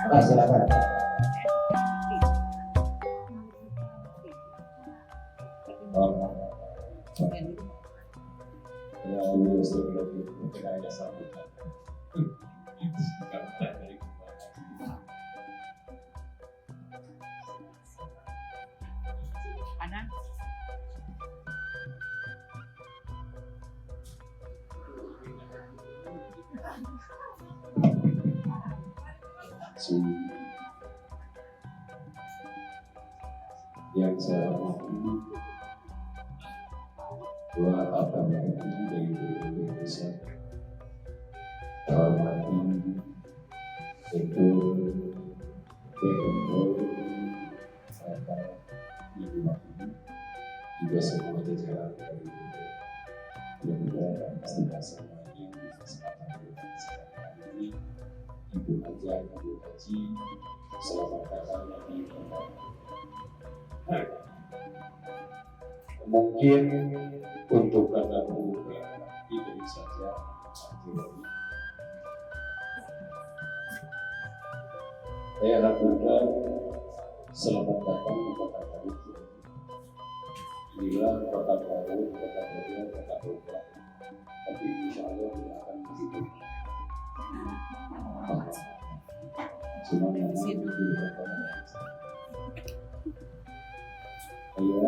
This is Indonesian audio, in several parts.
Pak, silakan. Yang saya hormati dua tamu dari Indonesia, saya hormati itu PMO serta Ibu Wakil juga semua jajaran dari mudah-mudahan dan pasti bersama yang kesempatan ini Ibu Haja, Ibu Haji, selamat datang di tempat. Mungkin untuk kata pembuka itu saja. Saya lakukan selamat datang di kota baru. Inilah kota baru, kota baru, kota berubah. Tapi insya Allah tidak akan begitu. Cuma memang di kota saya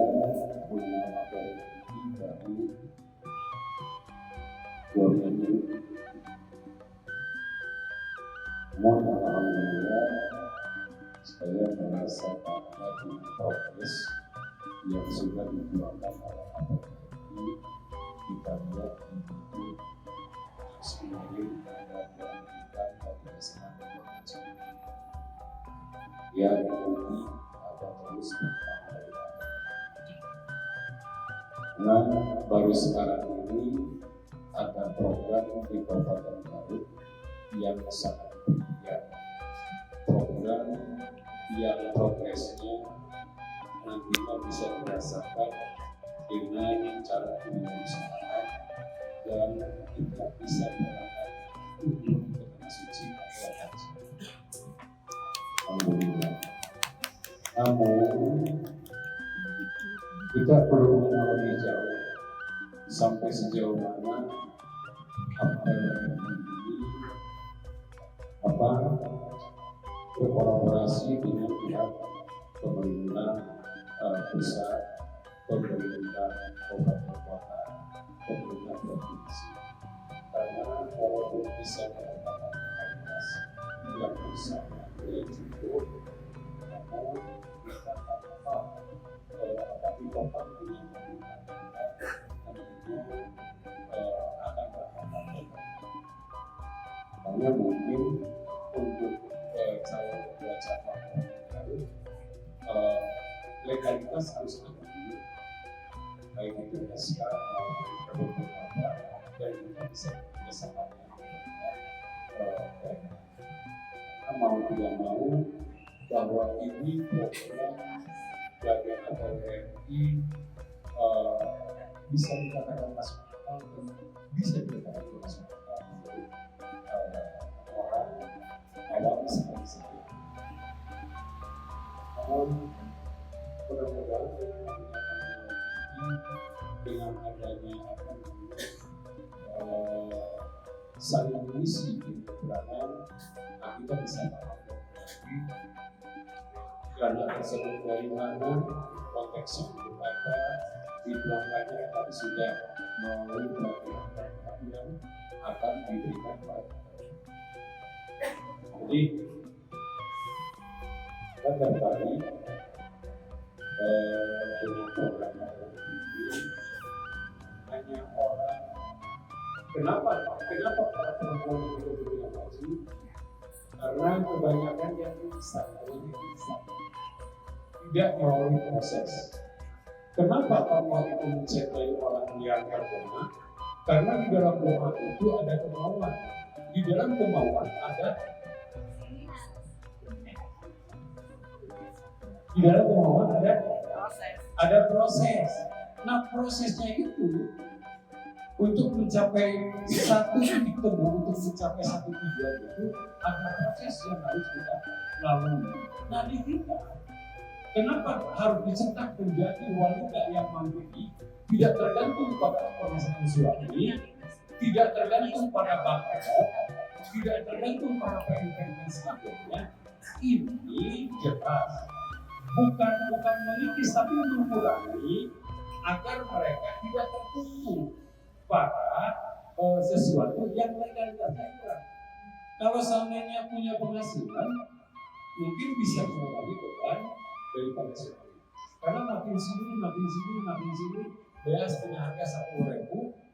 mengenal materi ini baru 2 minggu. Namun alhamdulillah saya merasakan lagi progres yang sudah dijuangkan oleh APBI. Kita lihat itu semakin ada pelantikan pada saat yang ini ada terus bertambah. Nah, baru sekarang ini ada program di Kabupaten Garut yang sangat penting, program yang progresnya nantinya bisa dirasakan dengan cara pengusahaan dan kita bisa melakukan tujuan dengan suci atau haji. Alhamdulillah. Namun kita perlu mengenal lebih jauh sampai sejauh mana berkolaborasi dengan pihak pemerintah pusat, pemerintah kabupaten kota, pemerintah provinsi. Karena walaupun bisa mendapatkan kolaborasi yang bisa cukup, namun kita tapi total ini akan berhasil. Karena mungkin untuk calon ketua cabang baru legalitas harus ada dulu, baik itu SK maupun perbuatan dan kita bisa bersama karena mau tidak mau bahwa ini program bagian RRI bisa dikatakan masuk akal dan bisa dikatakan masuk akal untuk orang awam seperti itu. Namun mudah-mudahan dengan adanya saling mengisi di kekurangan, kita bisa menghadapi karena tersebut dari mana konteks itu ada di belakangnya tadi sudah melalui pelatihan yang akan diberikan pada. Jadi kita tadi dengan program ini hanya orang kenapa para perempuan itu berpikir haji? Karena kebanyakan yang instan tidak melalui proses. Kenapa Allah itu mencintai orang yang berdoa? Karena di dalam doa itu ada kemauan. Di dalam kemauan ada proses. Nah prosesnya itu Untuk mencapai satu titik temu, untuk mencapai satu tujuan itu ada proses yang harus kita lalui. Nah di kita, kenapa harus dicetak menjadi wanita yang mandiri, tidak tergantung pada penghasilan suami, tidak tergantung pada bakat, tidak tergantung pada pendidikan dan sebagainya. Ini jelas bukan menipis tapi mengurangi agar mereka tidak tertumpu pada sesuatu yang legalitasnya kurang. Kalau seandainya punya penghasilan, mungkin bisa mengurangi beban daripada suami. Karena makin sini, beas punya harga 10.000,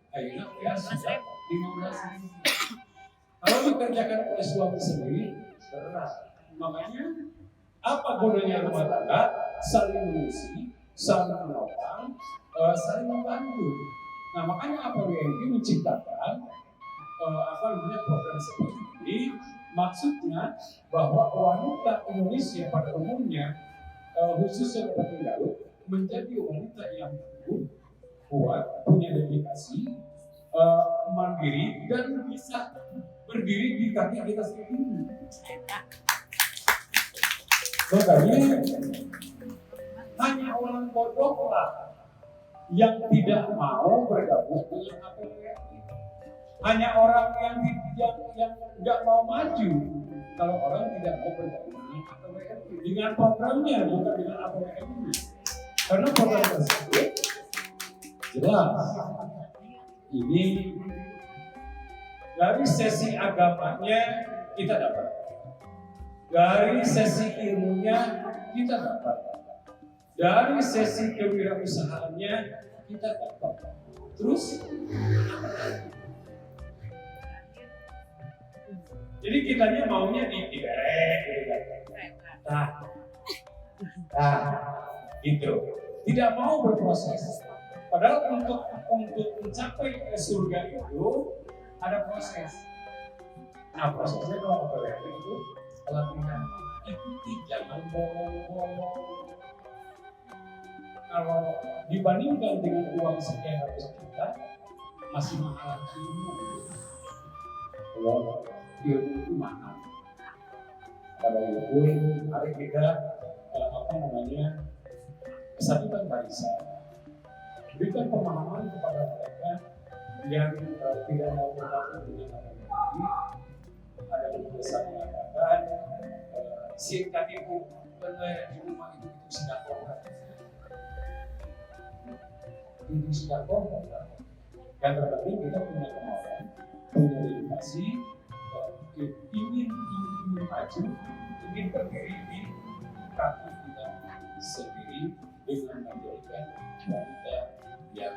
akhirnya beas sudah 15.000. Kalau dikerjakan oleh suami sendiri, berat. Makanya apa gunanya rumah tangga? Saling mengisi, saling menopang, saling membantu. Nah makanya APWMI menciptakan program seperti ini. Maksudnya bahwa wanita Indonesia pada umumnya, khususnya Kota Garut, menjadi wanita yang kuat, punya dedikasi, mandiri, dan bisa berdiri di kaki kita sendiri. Makanya hanya orang bodoh lah yang tidak mau bergabung dengan APWMI. Hanya orang yang nggak mau maju kalau orang tidak mau bergabung dengan APWMI, dengan programnya, bukan dengan APWMI. Karena program tersebut jelas ini dari sesi agamanya kita dapat, dari sesi ilmunya kita dapat, dari sesi kewirausahaannya kita dapat. Terus jadi kitanya maunya diderek gitu, tidak mau berproses. Padahal untuk mencapai surga itu ada proses. Nah prosesnya kalau APWMI itu pelatihan, ikuti, jangan bolong-bolong. Kalau dibandingkan dengan uang sekian ratus juta, masih mahal ilmu. Kalau ilmu itu mahal. Kalau itu, mari kita kesatuan bangsa. Berikan pemahaman kepada mereka yang tidak mau bergabung dengan APWMI. Ada beberapa mengatakan singkat ibu di rumah itu sudah kooperatif. Itu sudah kooperatif. Yang terpenting kita punya kemauan, punya dedikasi, ingin maju, ingin berdiri di kaki kita sendiri dengan menjadikan wanita yang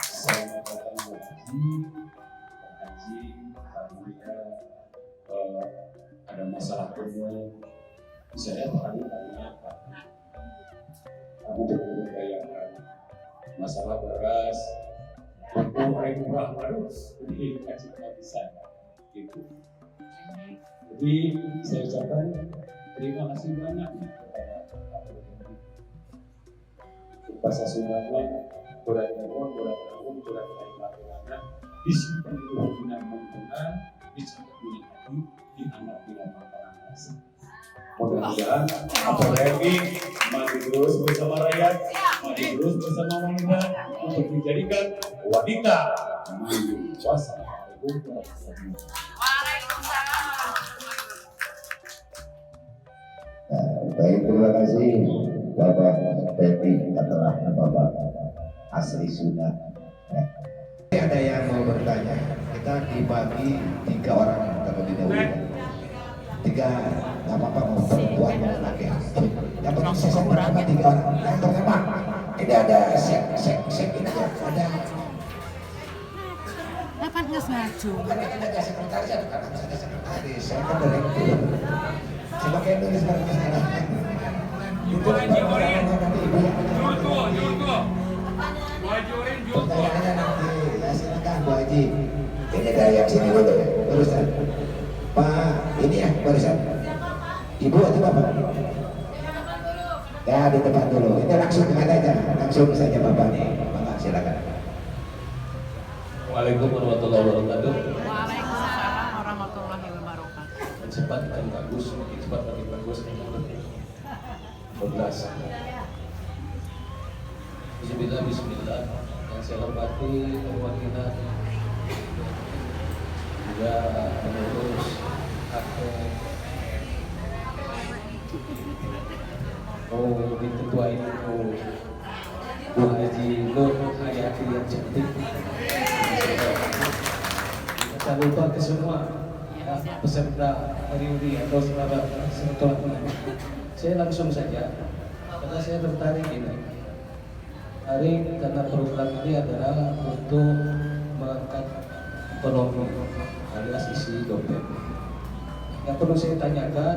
saya datang mengaji, ada masalah umum, saya tanya kamu membayangkan masalah beras, murah, jadi kasih nggak bisa, gitu. Jadi saya ucapkan terima kasih banyak kepada bahasa Sunda, disimpan di hubungan-hubungan, dicatat di hati, dianggap bila makanan nasi. Mudah-mudahan APWMI maju terus bersama rakyat, maju terus bersama wanita untuk menjadikan wanita maju. Wassalamualaikum warahmatullahi wabarakatuh. Baik, terima kasih Bapak Pepi telah Bapak asli Sunda. Ada yang mau bertanya? Kita dibagi 3 orang terlebih dahulu. 3, nggak apa-apa, mau perempuan mau laki-laki. Yang penting sesi pertama 3 orang. Yang pertama, ini ada sek ini ya, ada. Kapan nggak maju? Ada sekretaris, ada sekretaris. Saya kan direktur. Sebagai nulis permasalahan. Itu permasalahannya nanti ibu. Pertanyaannya nanti, ya silakan Bu Haji. Ini dari yang sini dulu, barusan. Pak, ini ya barusan. Ibu atau Bapak? Ya di tempat dulu. Itu langsung ada aja, langsung saja Bapak nih. Bapak silakan. Waalaikumsalam warahmatullahi wabarakatuh. Waalaikumsalam warahmatullahi wabarakatuh. Cepat dan bagus, makin cepat makin bagus. 12. Bismillah, Bismillah. Yang saya hormati perwakilan juga pengurus diketuai Bu Haji Nur Hayati yang cantik. Jangan lupa ke semua peserta reuni atau silaturahmi. Saya langsung saja karena saya tertarik ini. Hari karena program ini adalah untuk mengangkat ekonomi alias isi dompet. Yang perlu saya tanyakan,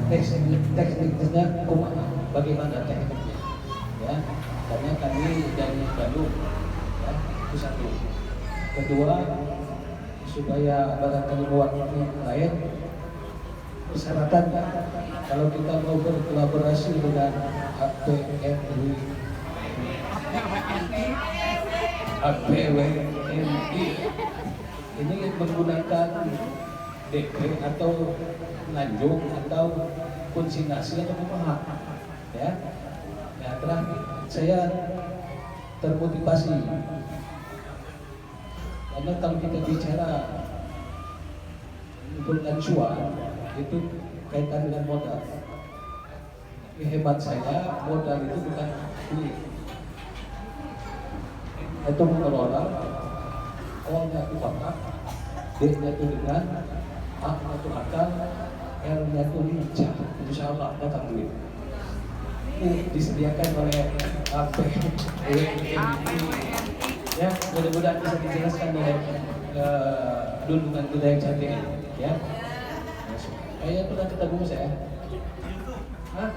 tekniknya kumaha, bagaimana tekniknya? Ya, karena kami dari Bandung, ya, itu satu. Kedua, supaya barangkali mewakili lain, persyaratan kalau kita mau berkolaborasi dengan APWNI ini menggunakan DP atau lanjut atau konsignasi atau apa, ya. Nah, terakhir saya termotivasi karena kalau kita bicara mengumpulkan cuan itu kaitan dengan modal. Tapi hebat saya, modal itu bukan duit. Itu mengelola, O-nya itu fakta, D-nya itu dengan, A-nya itu akal, R-nya itu lincah. Insya Allah datang duit. Ini disediakan oleh APWNI. Ya, mudah-mudahan bisa dijelaskan oleh Dundungan kita yang cantik ini. Ya, kayak pernah ketemu saya. Hah?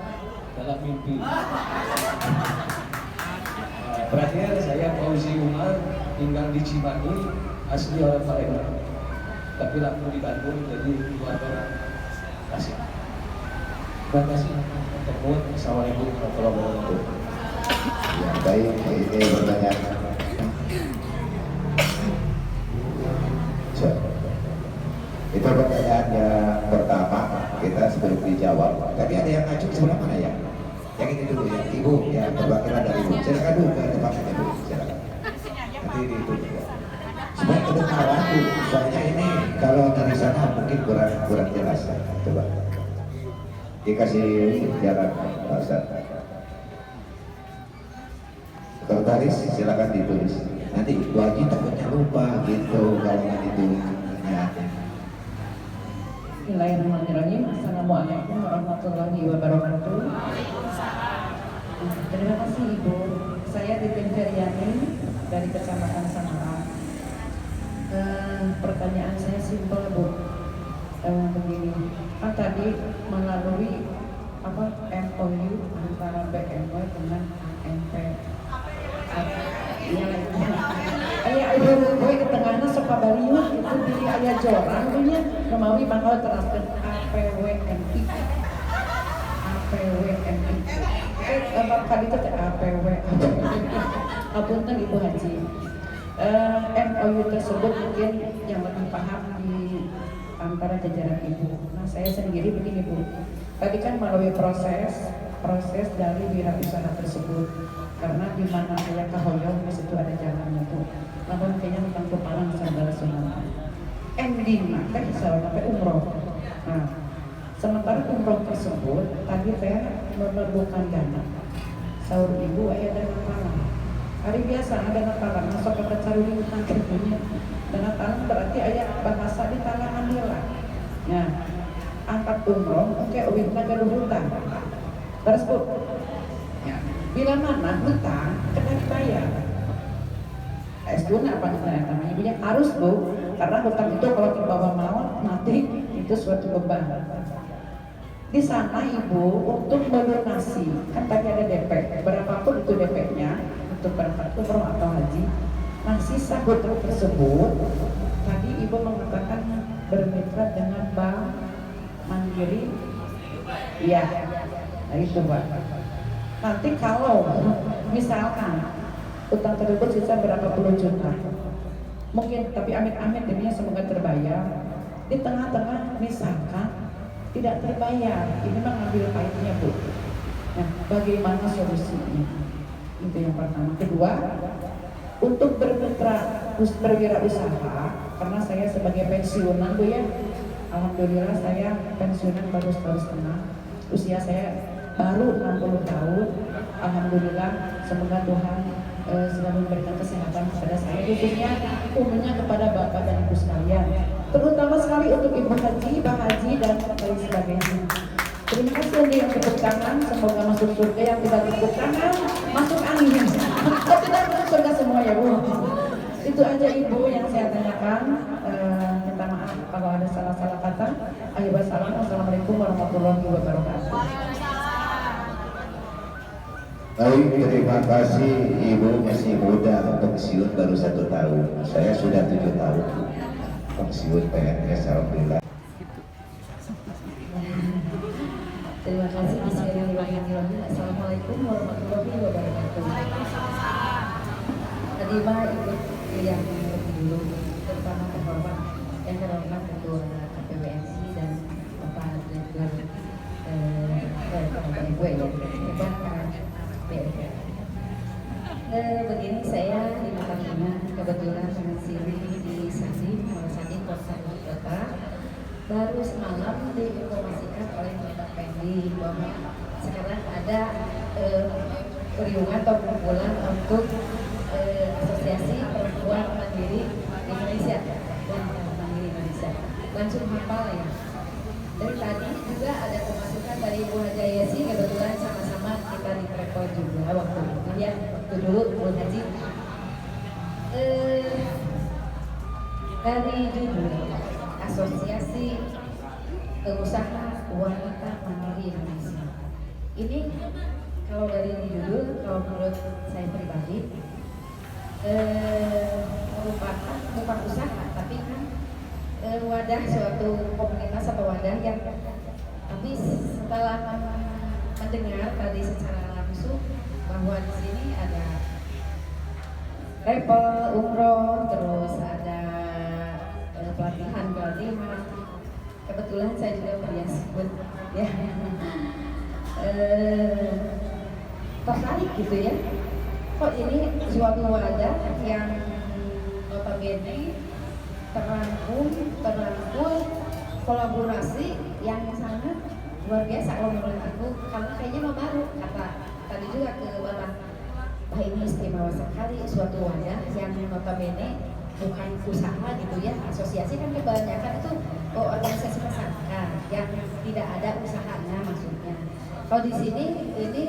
Dalam mimpi. Terakhir saya Fauzi Umar, tinggal di Cimahi, asli orang Palembang, tapi laku di Bandung, jadi luar orang Tasik. Terima kasih. Assalamualaikum warahmatullahi wabarakatuh. Ya, baik, ini pertanyaan. Itu pertanyaan yang pertama, kita sebelum dijawab. Tapi ada yang ngajuk sebelah mana ya? Yang ini dulu ya, Ibu, ya perwakilan dari Ibu. Silakan dulu ke depan saja Bu, silakan. Nanti di itu juga. Supaya kedengaran Bu, soalnya ini kalau dari sana mungkin kurang jelas. Coba dikasih jalan Pak Ustaz. Tertaris silakan ditulis. Nanti Bu Haji takutnya lupa gitu kalau nggak ditulisnya. Bismillahirrahmanirrahim. Assalamualaikum warahmatullahi wabarakatuh. Terima kasih Ibu. Saya Titin Feryani dari Kecamatan Samarang. Pertanyaan saya simpel Bu. Begini, kan tadi melalui MOU antara BMW dengan ANP. Iya, gue ke tengahnya suka baliut itu di ayah jorang punya kemawi bakal teraskan APWNI. Kali itu Apunten Ibu Haji. MOU tersebut mungkin yang lebih paham di antara jajaran Ibu. Nah, saya sendiri begini Bu. Tadi kan melalui proses dari wirausaha tersebut. Karena di mana saya kahoyong di situ ada jalannya tuh. Namun kayaknya tentang kepalang saudara semua. Ending teh sampai umroh. Nah, sementara umroh tersebut tadi saya memerlukan dana. Sahur Ibu ayah dana palang. Hari biasa ada dana palang, masuk ke cari utang kebunya. Dana palang berarti ayah bahasa di talangan nila. Nah, angkat umroh, oke, uwitna gaduh hutang. Terus Bu. Ya. Bila mana hutang kena dibayar. S2 apa namanya? Punya harus Bu, karena hutang itu kalau terbawa maut mati itu suatu beban. Di sana Ibu untuk melunasi, kan tadi ada DP, berapapun itu DP-nya untuk berangkat umroh atau haji. Nah, sisa hutang tersebut tadi Ibu mengatakan bermitra dengan Bank Mandiri. sendiri? Iya. Nah itu Pak. Nanti kalau misalkan utang tersebut sisa berapa puluh juta, mungkin, tapi amit-amit dirinya semoga terbayar. Di tengah-tengah misalkan tidak terbayar, ini mah ngambil pahitnya Bu. Nah, bagaimana solusinya? Itu yang pertama. Kedua, untuk berwirausaha, karena saya sebagai pensiunan Bu ya, alhamdulillah saya pensiunan baru setahun setengah, usia saya baru 60 tahun. Alhamdulillah, semoga Tuhan sudah memberikan kesehatan kepada saya, khususnya umumnya kepada Bapak dan Ibu sekalian, terutama sekali untuk Ibu Haji, Pak Haji, dan lain sebagainya. Terima kasih untuk yang tepuk tangan, semoga masuk surga. Yang tidak tepuk tangan, masuk angin. Tidak masuk surga semua ya Bu. Itu aja Ibu yang saya tanyakan. Minta maaf kalau ada salah-salah kata. Ayo wassalam. Assalamualaikum warahmatullahi wabarakatuh. Baik, terima kasih. Ibu masih muda, pensiun baru 1 tahun. Saya sudah 7 tahun pensiun PNS, alhamdulillah. Terima kasih. Bismillahirrahmanirrahim. Assalamualaikum warahmatullahi wabarakatuh. Tadi Pak ikut yang dulu, terutama terhormat yang terhormat Ketua KPWSI dan Bapak Direktur Bapak Ibu ya. Begini, saya di Pertamina kebetulan sini di Sadi, Sadi Kota Kota, baru semalam diinformasikan oleh Bapak Pendi bahwa sekarang ada periungan atau kumpulan untuk Asosiasi Perempuan Mandiri Indonesia, Wanita Mandiri Indonesia. Langsung hafal ya. Dari tadi juga ada pemasukan dari Bu Haji Yesi, kebetulan sama-sama kita di travel juga waktu itu ya, waktu dulu Bu Haji. Dari judul Asosiasi Usaha Wanita Mandiri Indonesia. Ini kalau dari judul, kalau menurut saya pribadi merupakan bukan usaha, tapi kan wadah suatu komunitas atau wadah yang, tapi setelah mendengar tadi secara langsung bahwa di sini ada travel, umroh, terus ada pelatihan, kebetulan saya juga berhias sebut ya, tertarik gitu ya. Kok ini suatu wadah yang notabene terangkul kolaborasi yang sangat luar biasa kalau menurut aku, karena kayaknya mau baru kata tadi juga ke Bapak, wah ini istimewa sekali, suatu wadah yang notabene bukan usaha gitu ya. Asosiasi kan kebanyakan itu organisasi masyarakat yang tidak ada usahanya maksudnya. Kalau di sini ini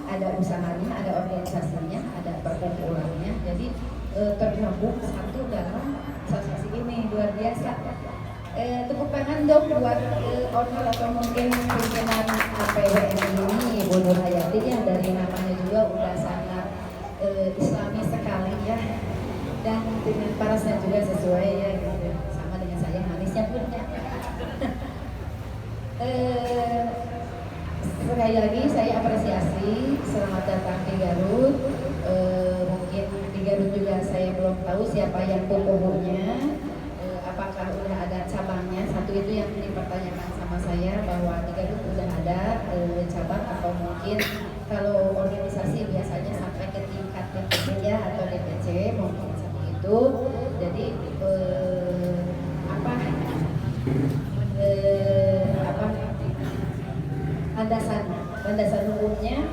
ada usahanya, ada organisasinya, ada perkumpulannya, jadi tergabung satu dalam asosiasi ini, luar biasa. Tepuk tangan dong buat owner atau mungkin pimpinan APWN ini, Ibu Nur Hayati, yang dari namanya juga udah sangat Islami sekali ya, dan dengan parasnya juga sesuai ya, gitu. Sama dengan saya, manisnya pun ya. Sekali lagi saya apresiasi, selamat datang di Garut. Mungkin di Garut juga saya belum tahu siapa yang pokoknya, apakah udah ada cabangnya. Satu itu yang dipertanyakan sama saya, bahwa di Garut udah ada cabang atau mungkin kalau organisasi biasanya sampai ke tingkat DPC ya, atau DPC mungkin seperti itu. Jadi landasan hukumnya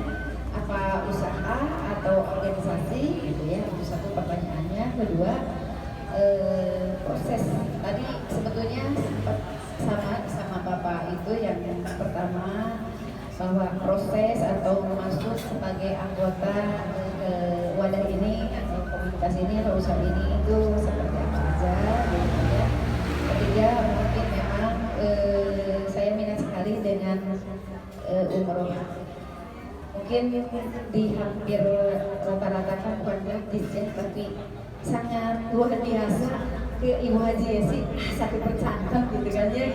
apa, usaha atau organisasi gitu ya, itu satu pertanyaannya. Kedua, proses tadi sebetulnya sama Bapak itu yang pertama, bahwa proses atau masuk sebagai anggota ke wadah ini atau komunitas ini atau usaha ini itu seperti apa saja gitu ya. Ketiga, mungkin memang saya minat sekali dengan umroh. Mungkin di hampir rata-rata kan bukan gratis ya, tapi sangat luar biasa ke Ibu Haji Yesi satu percakapan gitu kan ya.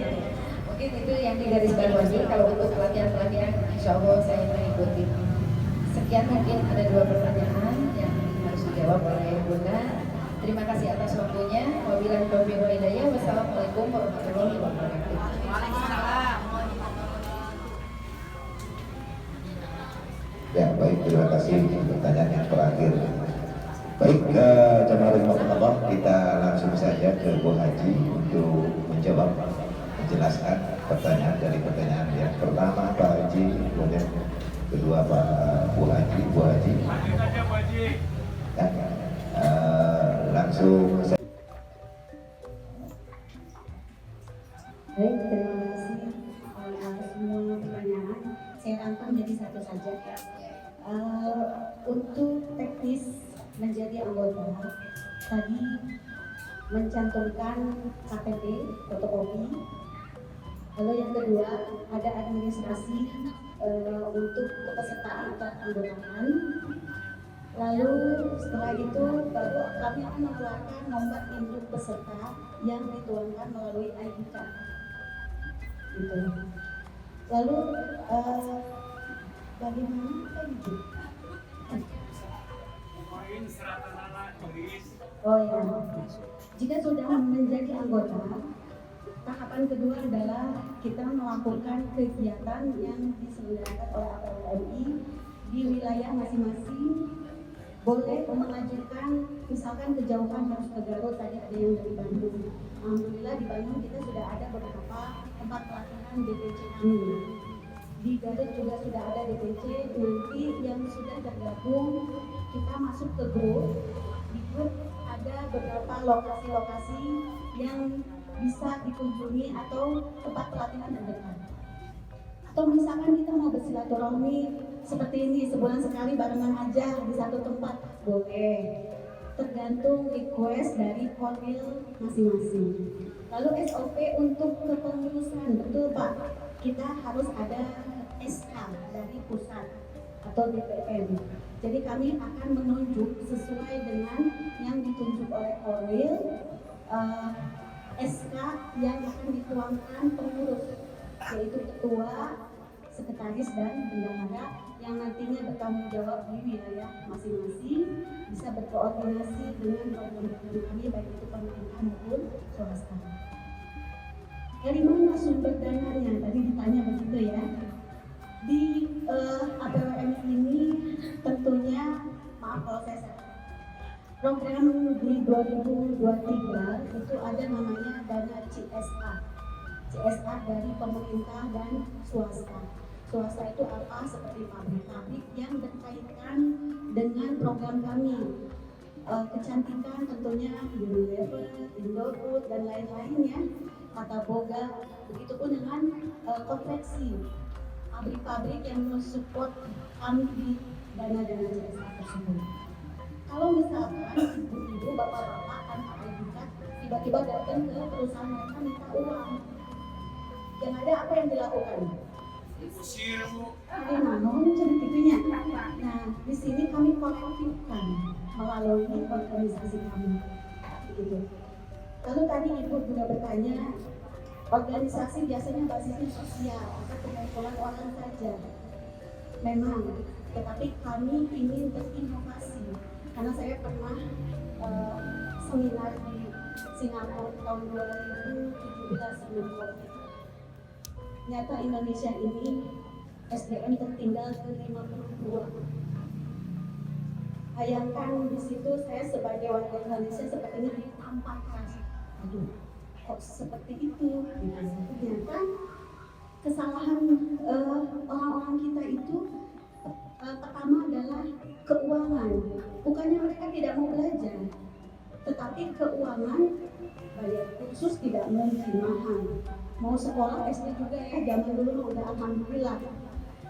Mungkin itu yang digarisbawahi. Kalau untuk pelatihan-pelatihan, insya Allah saya mengikuti. Sekian mungkin ada 2 pertanyaan yang harus dijawab oleh Bunda. Terima kasih atas waktunya. Wabillahi taufiq wal hidayah. Wassalamualaikum warahmatullahi wabarakatuh. Waalaikumsalam. Ya baik, terima kasih. Pertanyaan yang terakhir. Baik, jemaah rahimakumullah, kita langsung saja ke Bu Haji untuk menjawab, menjelaskan pertanyaan dari pertanyaan yang pertama Pak Haji, kemudian kedua Pak Bu Haji. Ya, langsung saya. Baik, terima kasih atas semua pertanyaan. Saya rangkum jadi satu saja. Untuk teknis menjadi anggota, tadi mencantumkan KTP, fotokopi. Lalu yang kedua, ada administrasi untuk kepesertaan atau keanggotaan. Lalu setelah itu baru kami akan mengeluarkan nomor induk peserta yang dituangkan melalui ID card. Gitu. Lalu bagaimana itu? Oh ya, jika sudah menjadi anggota, tahapan kedua adalah kita melakukan kegiatan yang diselenggarakan oleh APWMI di wilayah masing-masing. Boleh mengajukan, misalkan kejauhan harus ke Garut, tadi ada yang dari Bandung. Alhamdulillah di Bandung kita sudah ada beberapa tempat pelatihan DPC kami. Di Garut juga sudah ada DPC. Nanti yang sudah tergabung kita masuk ke grup. Di grup ada beberapa lokasi-lokasi yang bisa dikunjungi atau tempat pelatihan terdekat. Atau misalkan kita mau bersilaturahmi seperti ini, sebulan sekali barengan aja di satu tempat, boleh. Tergantung request dari korwil masing-masing. Lalu SOP untuk kepengurusan, betul Pak, kita harus ada SK dari pusat atau DPM. Jadi kami akan menunjuk sesuai dengan yang ditunjuk oleh korwil, SK yang akan dituangkan pengurus, yaitu ketua, sekretaris dan bendahara yang nantinya bertanggung jawab di wilayah masing-masing, bisa berkoordinasi dengan program-program kami baik itu pemerintah maupun swasta. Dari mana sumber dananya? Tadi ditanya begitu ya. Di APWM ini tentunya, maaf kalau saya salah, program di 2023 itu ada namanya dana CSA. CSA dari pemerintah dan swasta. Swasta itu apa? Seperti pabrik-pabrik yang berkaitan dengan program kami. Kecantikan tentunya Unilever, Indofood dan lain-lainnya, Kata Boga. Begitupun dengan konveksi, pabrik-pabrik yang mensupport kami di dana-dana CSA tersebut. Kalau misalkan ibu-ibu, bapak-bapak tanpa predikat tiba-tiba datang ke perusahaan mereka minta uang, yang ada apa yang dilakukan? Namun ceritanya. Nah, di sini kami kolektifkan melalui organisasi kami. Begitu. Lalu tadi ibu juga bertanya, organisasi biasanya basisnya sosial atau pengumpulan orang saja. Memang, tetapi kami ingin berinovasi. Karena saya pernah seminar di Singapura tahun 2017 sebelum COVID. Ternyata Indonesia ini SDM tertinggal ke-52. Bayangkan di situ saya sebagai warga Indonesia sepertinya ditampakkan. Aduh, kok seperti itu? Ternyata kesalahan orang-orang kita itu pertama adalah keuangan. Bukannya mereka tidak mau belajar, tetapi keuangan bayar kursus tidak mungkin mahal. Mau sekolah SD juga ya, zaman dulu udah alhamdulillah.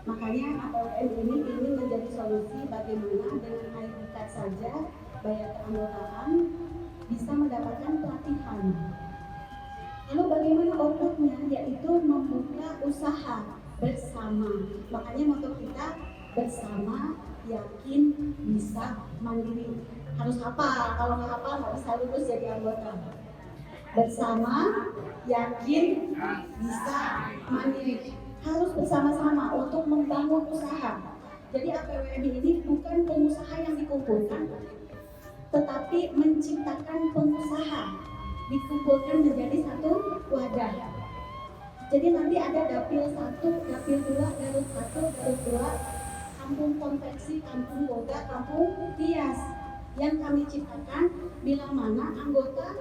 Makanya APWM ini ingin menjadi solusi bagaimana dengan ID card saja, bayar keanggotaan, bisa mendapatkan pelatihan. Lalu bagaimana outputnya? Yaitu membuka usaha bersama. Makanya moto kita bersama, yakin, bisa, mandiri. Harus hafal, kalau nggak hafal nggak bisa lulus jadi anggota. bersama, yakin, bisa, mandiri. Harus bersama-sama untuk membangun usaha. Jadi APWMI ini bukan pengusaha yang dikumpulkan, tetapi menciptakan pengusaha, dikumpulkan menjadi satu wadah. Jadi nanti ada dapil 1, dapil 2, Garut 1, Garut 2, kampung konveksi, kampung boga, kampung hias yang kami ciptakan bila mana anggota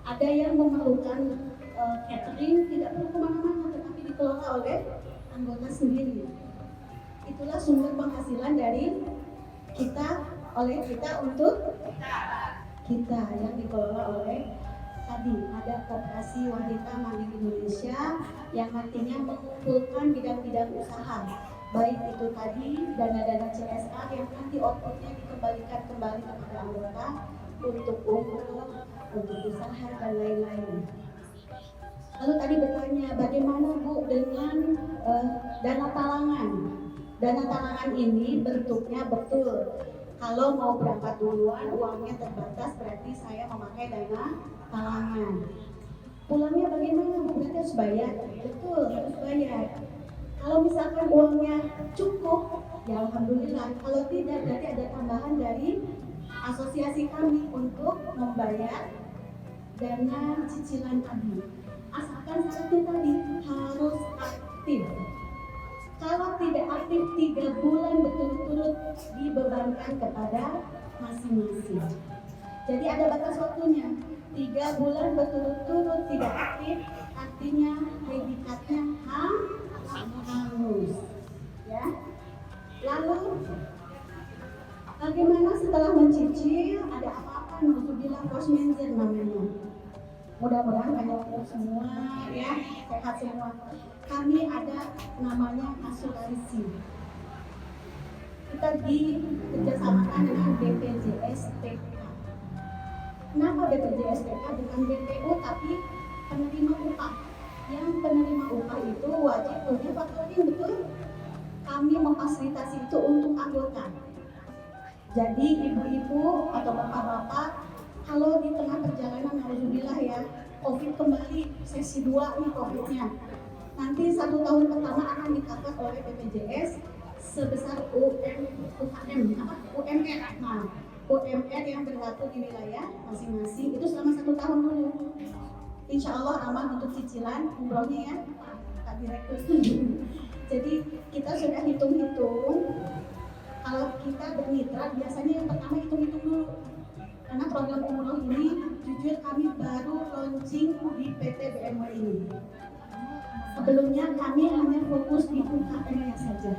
ada yang memerlukan catering, tidak perlu kemana-mana tetapi dikelola oleh anggota sendiri. Itulah sumber penghasilan dari kita, oleh kita untuk kita, yang dikelola oleh tadi ada Koperasi Wanita Mandiri Indonesia yang nantinya mengumpulkan bidang-bidang usaha, baik itu tadi dana-dana CSR yang nanti outputnya dikembalikan kembali kepada anggota untuk umroh, untuk usaha dan lain-lain. Lalu tadi bertanya bagaimana Bu dengan dana talangan. Dana talangan ini bentuknya betul. Kalau mau berangkat duluan, uangnya terbatas, berarti saya memakai dana talangan. Pulangnya bagaimana Bu? Berarti harus bayar. Betul, harus bayar. Kalau misalkan uangnya cukup, ya alhamdulillah. Kalau tidak, berarti ada tambahan dari asosiasi kami untuk membayar dana cicilan tadi. Asalkan syaratnya tadi harus aktif. Kalau tidak aktif 3 bulan berturut-turut dibebankan kepada masing-masing. Jadi ada batas waktunya. 3 bulan berturut-turut tidak aktif, artinya predikat,nya hangus. Ya. Lalu bagaimana setelah mencicil ada apa-apa? Nauzubillah force majeure namanya. Mudah-mudahan kalian semua ya sehat semua. Kami ada namanya asuransi. Kita dikerjasamakan dengan BPJS-TK. Kenapa BPJS-TK bukan BPU tapi penerima upah? Yang penerima upah itu wajib punya faktoring, betul? Kami memfasilitasi itu untuk anggota. Jadi ibu-ibu atau bapak-bapak, kalau di tengah perjalanan alhamdulillah ya, COVID kembali sesi 2 nih COVID-nya. Nanti 1 tahun pertama akan di-cover oleh BPJS sebesar UMR. Nah, UMR yang berlaku di wilayah masing-masing itu selama 1 tahun dulu. Insya Allah aman untuk cicilan umrohnya ya, Pak Direktur. Jadi kita sudah hitung-hitung. Kalau kita bermitra biasanya yang pertama hitung-hitung dulu. Karena program umroh ini jujur kami baru launching di PT BMW ini. Sebelumnya kami hanya fokus di UKM saja.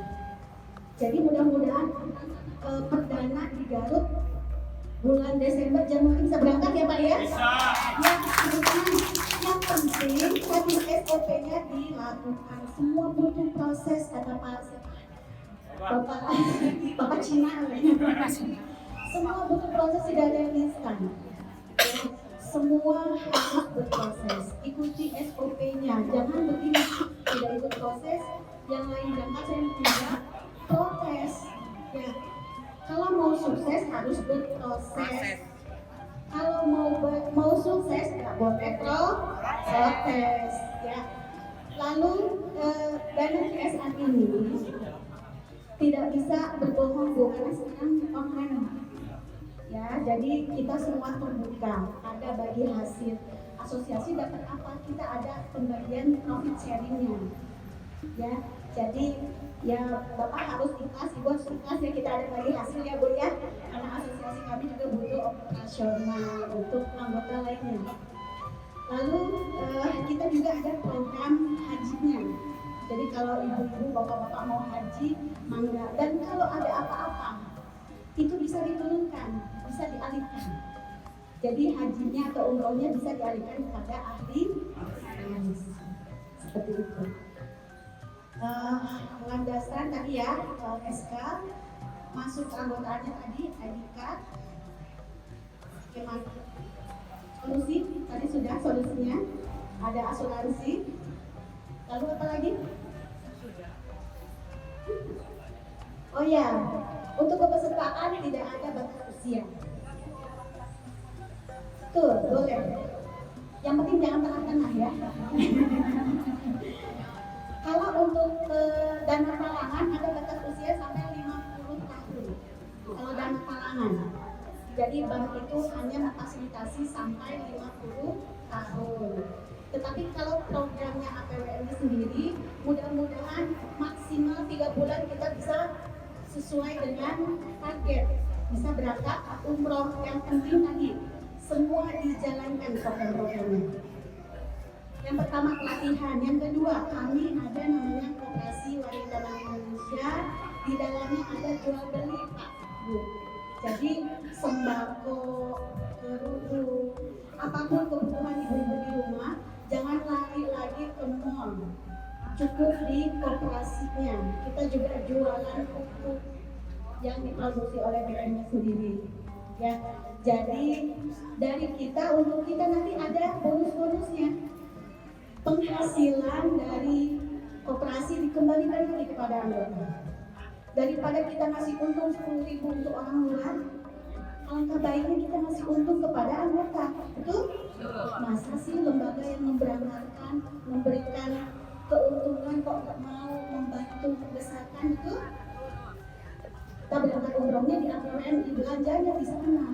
Jadi mudah-mudahan perdana di Garut bulan Desember Januari bisa berangkat ya Pak ya? Yang penting tadi SOP-nya dilakukan. Semua butuh proses kata Bapak Cina. Semua butuh proses, tidak ada yang instan. Semua harus berproses. Ikuti SOP-nya. Jangan begini, tidak ikut proses, yang lain jangan saya tidak protes. Ya, kalau mau sukses harus berproses. Kalau mau sukses nggak boleh protes. Ya. Lalu dana CSR ini tidak bisa berbohong Bu, karena sekarang online. Ya, jadi kita semua terbuka, ada bagi hasil. Asosiasi dapat apa? Kita ada pembagian profit sharingnya. Ya, jadi ya Bapak harus ikhlas, Ibu harus ikhlas ya, kita ada bagi hasil ya Bu ya. Karena asosiasi kami juga butuh operasional untuk anggota lainnya. Lalu kita juga ada program hajinya. Jadi kalau ibu-ibu, bapak-bapak mau haji, mangga. Dan kalau ada apa-apa, itu bisa diturunkan, bisa dialihkan. Jadi hajinya atau umrohnya bisa dialihkan kepada ahli waris. Seperti itu. Landasan tadi ya, SK, masuk anggotaannya tadi, ID card, skema solusi, tadi sudah solusinya, ada asuransi. Lalu apa lagi? Oh ya, untuk kepesertaan tidak ada batas usia. Tuh, boleh. Yang penting jangan tengah-tengah ya. Kalau untuk dana talangan ada batas usia sampai 50 tahun. Kalau dana talangan. Jadi bank itu hanya memfasilitasi sampai 50 tahun. Tetapi kalau programnya APWM sendiri, mudah-mudahan maksimal 3 bulan kita bisa sesuai dengan target. Bisa berangkat umroh. Yang penting tadi semua dijalankan program-programnya. Yang pertama pelatihan, yang kedua kami ada namanya Koperasi Wanita Bank Indonesia. Di dalamnya ada jual beli Pak Bu. Jadi sembako, kerudung, apapun kebutuhan ibu-ibu di rumah, jangan lari lagi ke mall. Cukup di koperasinya. Kita juga jualan pupuk yang diproduksi oleh BM sendiri. Ya, jadi dari kita untuk kita nanti ada bonus-bonusnya. Penghasilan dari koperasi dikembalikan lagi kepada anggota. Daripada kita ngasih untung 10.000 untuk orang luar, alangkah baiknya kita ngasih untung kepada anggota. Betul? Masa sih lembaga yang memberangkatkan, memberikan keuntungan kok nggak mau membantu membesarkan itu? Kita berangkat umrohnya di APWM, belanjanya di sana.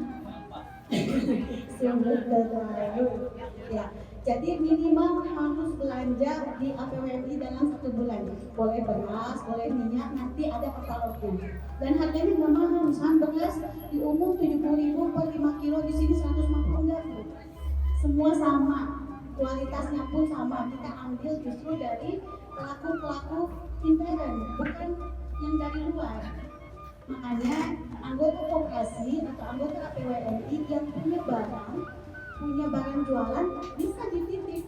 Ya, jadi minimal harus belanja di APWMI dalam 1 bulan. Boleh beras, boleh minyak, nanti ada katalognya. Dan harganya nggak mahal. Misalnya beras di umum 70.000 per 5 kilo, di sini 150 enggak. Semua sama, kualitasnya pun sama. Kita ambil justru dari pelaku-pelaku intern, bukan yang dari luar. Makanya anggota koperasi atau anggota APWMI yang punya barang jualan bisa dititip.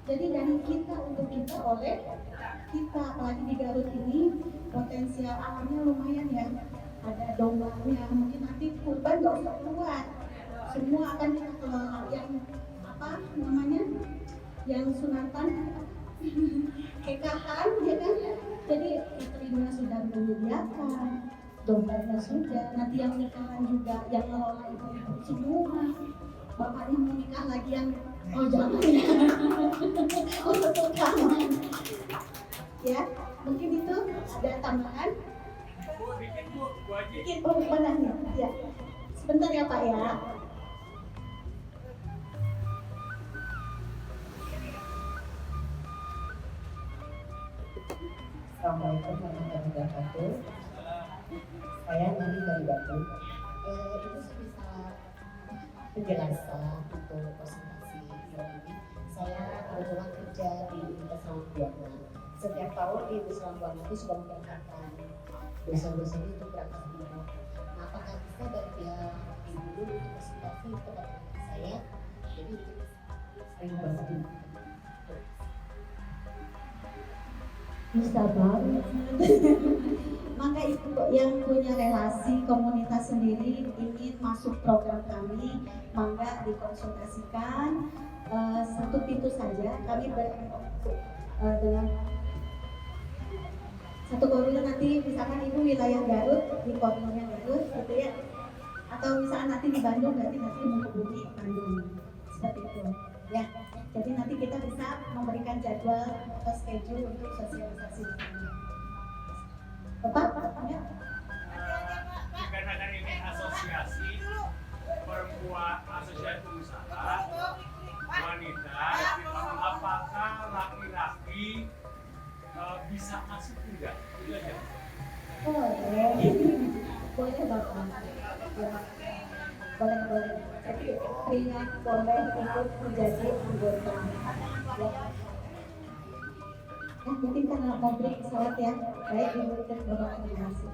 Jadi dari kita untuk kita, oleh kita, apalagi di Garut ini potensial alamnya lumayan ya. Ada dombanya, mungkin nanti kurban nggak usah keluar, semua akan kita kelola. Yang apa namanya, yang sunatan kekahan ya kan. Jadi cateringnya sudah menyediakan, dombanya sudah, nanti yang nikahan juga yang ngelola ibu-ibu semua. Bapaknya mau nikah lagi yang jangan ya. Untuk kawan. Ya, mungkin itu ada tambahan. Bikin benahnya. Ya. Sebentar ya Pak ya. Assalamualaikum warahmatullahi wabarakatuh. Saya Nani dari Batu. Itu sebisa penjelasan untuk presentasi ini. Saya kebetulan kerja di Universitas Buana. Setiap tahun di Universitas Buana itu sudah memberangkatkan dosen-dosen itu berangkat umroh. Nah, apakah bisa dari pihak ibu dulu untuk presentasi kepada saya? Jadi saya bantu. Bisa banget. Maka itu yang punya relasi komunitas sendiri ingin masuk program kami, maka dikonsultasikan. Satu pintu saja kami dengan satu koridor. Nanti misalkan ibu wilayah Garut, di koridornya Garut gitu ya, atau misalkan nanti di Bandung, berarti nanti menghubungi Bandung, seperti itu ya. Jadi nanti kita bisa memberikan jadwal atau schedule untuk sosialisasi. Bapak, ya? Dikarenakan ini asosiasi perempuan, asosiasi usaha wanita, apakah laki-laki bisa masuk tidak? Itu aja. Boleh, boleh Bapak. Ya. Boleh. Jadi pria boleh ikut menjadi anggota. Ya. Mungkin karena mau break pesawat ya. Baik, Ibu dan Bapak terima kasih.